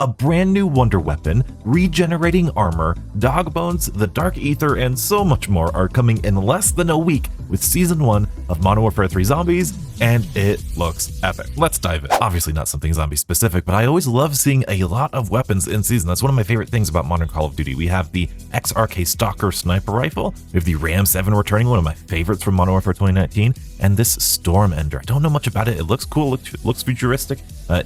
A brand new wonder weapon, regenerating armor, dog bones, the Dark Aether, and so much more are coming in less than a week with Season 1 of Modern Warfare 3 Zombies, and it looks epic. Let's dive in. Obviously not something zombie specific, but I always love seeing a lot of weapons in season. That's one of my favorite things about modern Call of Duty. We have the XRK Stalker sniper rifle, we have the Ram 7 returning, one of my favorites from Modern Warfare 2019, and this Storm Ender. I don't know much about it. It looks cool, looks futuristic.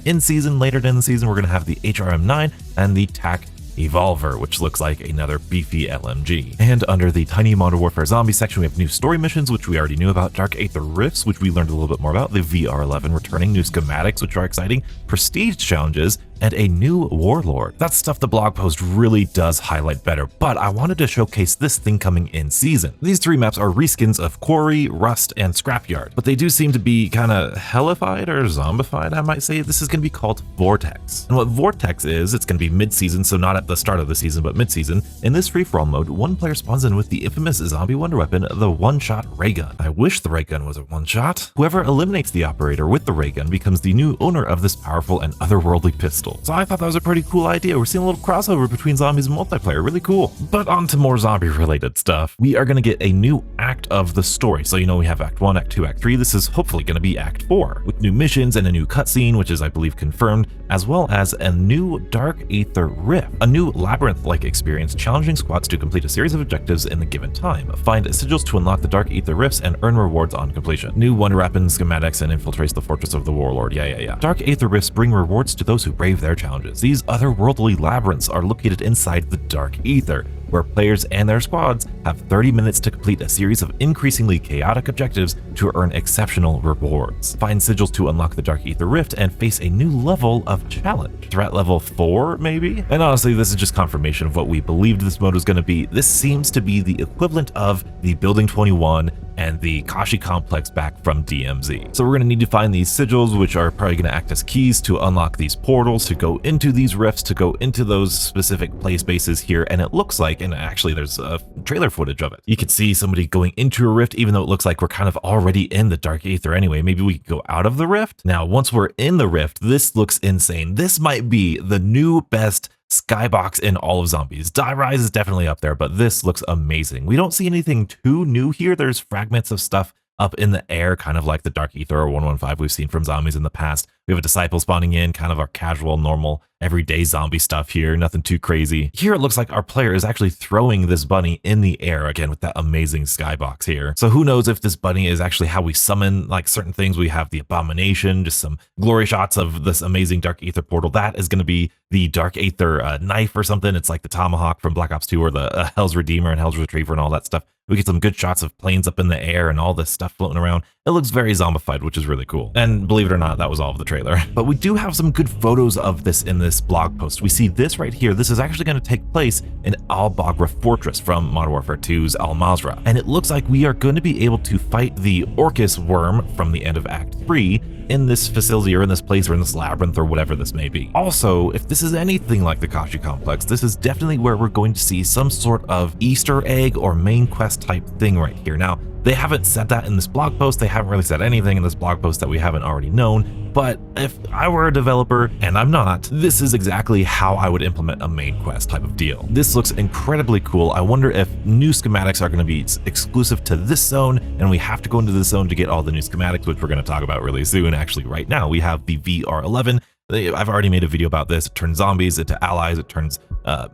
In season, later in the season, we're going to have the HRM9 and the TAC Evolver, which looks like another beefy LMG. And under the tiny Modern Warfare Zombie section, we have new story missions, which we already knew about, Dark Aether Rifts, which we learned a little bit more about, the VR11 returning, new schematics, which are exciting, prestige challenges, and a new warlord. That stuff the blog post really does highlight better, but I wanted to showcase this thing coming in season. These three maps are reskins of Quarry, Rust, and Scrapyard, but they do seem to be kind of hellified or zombified, I might say. This is going to be called Vortex. And what Vortex is, it's going to be mid-season, so not at the start of the season, but mid-season. In this free-for-all mode, one player spawns in with the infamous zombie wonder weapon, the one-shot ray gun. I wish the ray gun was a one-shot. Whoever eliminates the operator with the ray gun becomes the new owner of this powerful and otherworldly pistol. So I thought that was a pretty cool idea. We're seeing a little crossover between zombies and multiplayer. Really cool. But on to more zombie-related stuff. We are going to get a new act of the story. So, you know, we have Act 1, Act 2, Act 3. This is hopefully going to be Act 4, with new missions and a new cutscene, which is, I believe, confirmed, as well as a new Dark Aether Rift, a new labyrinth-like experience challenging squads to complete a series of objectives in the given time. Find sigils to unlock the Dark Aether Rifts and earn rewards on completion. New wonder weapons, schematics, and infiltrates the fortress of the warlord. Yeah. Dark Aether Rifts bring rewards to those who brave their challenges. These otherworldly labyrinths are located inside the Dark Aether, where players and their squads have 30 minutes to complete a series of increasingly chaotic objectives to earn exceptional rewards. Find sigils to unlock the Dark Aether Rift and face a new level of challenge. Threat level 4, maybe? And honestly, this is just confirmation of what we believed this mode was going to be. This seems to be the equivalent of the Building 21 and the Kashi complex back from DMZ. So we're going to need to find these sigils, which are probably going to act as keys to unlock these portals, to go into these rifts, to go into those specific play spaces here. And it looks like, and actually there's trailer footage of it, you could see somebody going into a rift, even though it looks like we're kind of already in the Dark Aether anyway. Maybe we could go out of the rift. Now, once we're in the rift, this looks insane. This might be the new best skybox in all of zombies. Die Rise is definitely up there, but this looks amazing. We don't see anything too new here. There's fragments of stuff up in the air, kind of like the Dark Aether or 115 we've seen from zombies in the past. We have a disciple spawning in, kind of our casual, normal, everyday zombie stuff here, nothing too crazy. Here it looks like our player is actually throwing this bunny in the air, again with that amazing skybox here. So who knows if this bunny is actually how we summon like certain things. We have the Abomination, just some glory shots of this amazing Dark Aether portal. That is going to be the Dark Aether knife or something. It's like the Tomahawk from Black Ops 2 or the Hell's Redeemer and Hell's Retriever and all that stuff. We get some good shots of planes up in the air and all this stuff floating around. It looks very zombified, which is really cool. And believe it or not, that was all of the trailer. But we do have some good photos of this in this blog post. We see this right here. This is actually going to take place in Al Bagra Fortress from Modern Warfare 2's Al Mazrah. And it looks like we are going to be able to fight the Orcus worm from the end of Act 3 in this facility or in this place or in this labyrinth or whatever this may be. Also, if this is anything like the Kashi complex, this is definitely where we're going to see some sort of Easter egg or main quest type thing right here. Now, they haven't said that in this blog post. They haven't really said anything in this blog post that we haven't already known. But if I were a developer, and I'm not, this is exactly how I would implement a main quest type of deal. This looks incredibly cool. I wonder if new schematics are going to be exclusive to this zone, and we have to go into this zone to get all the new schematics, which we're going to talk about really soon. Actually, right now, we have the VR11. I've already made a video about this. It turns zombies into allies. It turns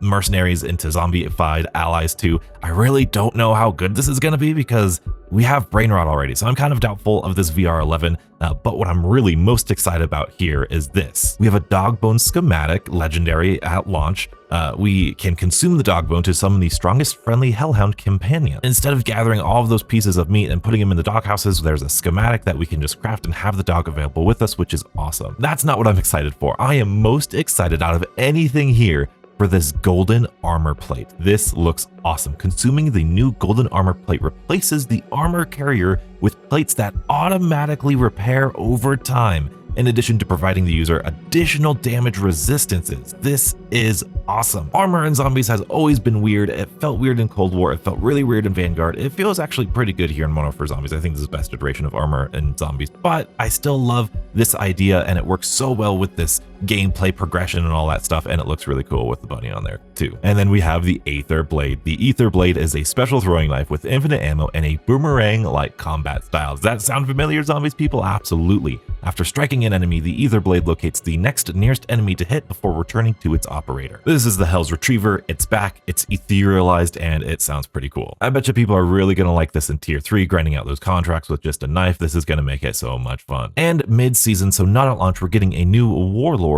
mercenaries into zombified allies too. I really don't know how good this is going to be because we have brain rot already. So I'm kind of doubtful of this VR11. But what I'm really most excited about here is this. We have a dog bone schematic, legendary at launch. We can consume the dog bone to summon the strongest friendly hellhound companion. Instead of gathering all of those pieces of meat and putting them in the dog houses, there's a schematic that we can just craft and have the dog available with us, which is awesome. That's not what I'm excited for. I am most excited out of anything here for this golden armor plate. This looks awesome. Consuming the new golden armor plate replaces the armor carrier with plates that automatically repair over time, in addition to providing the user additional damage resistances. This is awesome. Armor in Zombies has always been weird. It felt weird in Cold War. It felt really weird in Vanguard. It feels actually pretty good here in Modern Warfare Zombies. I think this is the best iteration of armor in Zombies, but I still love this idea, and it works so well with this gameplay progression and all that stuff, and it looks really cool with the bunny on there too. And then we have the Aether Blade. The Aether Blade is a special throwing knife with infinite ammo and a boomerang-like combat style. Does that sound familiar, Zombies people? Absolutely. After striking an enemy, the Aether Blade locates the next nearest enemy to hit before returning to its operator. This is the Hell's Retriever. It's back, it's etherealized, and it sounds pretty cool. I bet you people are really gonna like this in Tier 3, grinding out those contracts with just a knife. This is gonna make it so much fun. And mid-season, so not at launch, we're getting a new Warlord,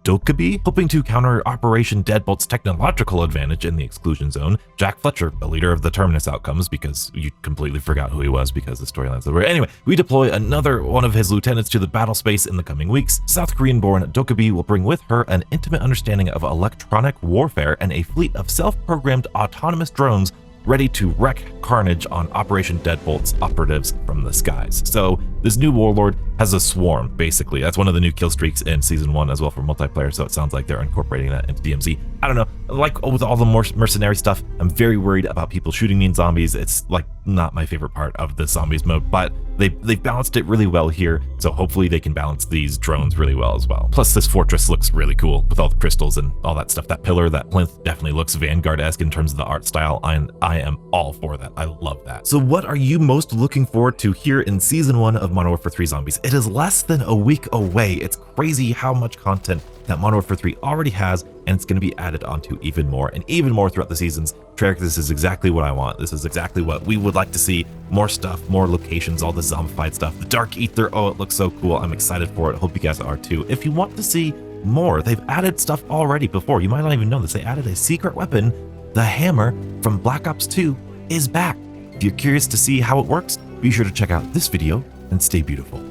Dokubi, hoping to counter Operation Deadbolt's technological advantage in the exclusion zone. Jack Fletcher, a leader of the Terminus Outcomes, because you completely forgot who he was because the storylines over. Anyway, we deploy another one of his lieutenants to the battle space in the coming weeks. South Korean-born Dokubi will bring with her an intimate understanding of electronic warfare and a fleet of self-programmed autonomous drones ready to wreak carnage on Operation Deadbolt's operatives from the skies. So this new Warlord has a swarm, basically. That's one of the new kill streaks in Season 1 as well for multiplayer, so it sounds like they're incorporating that into DMZ. I don't know, like with all the more mercenary stuff, I'm very worried about people shooting me in Zombies. It's like not my favorite part of the Zombies mode, but they've balanced it really well here, so hopefully they can balance these drones really well as well. Plus this fortress looks really cool with all the crystals and all that stuff. That pillar, that plinth definitely looks Vanguard-esque in terms of the art style, and I am all for that. I love that. So what are you most looking forward to here in Season 1 of Modern Warfare 3 Zombies? It is less than a week away. It's crazy how much content that Modern Warfare 3 already has, and it's going to be added onto even more and even more throughout the seasons. Treyarch, this is exactly what I want. This is exactly what we would like to see. More stuff, more locations, all the zombified stuff. The Dark Aether, oh, it looks so cool. I'm excited for it. Hope you guys are too. If you want to see more, they've added stuff already before. You might not even know this. They added a secret weapon. The hammer from Black Ops 2 is back. If you're curious to see how it works, be sure to check out this video and stay beautiful.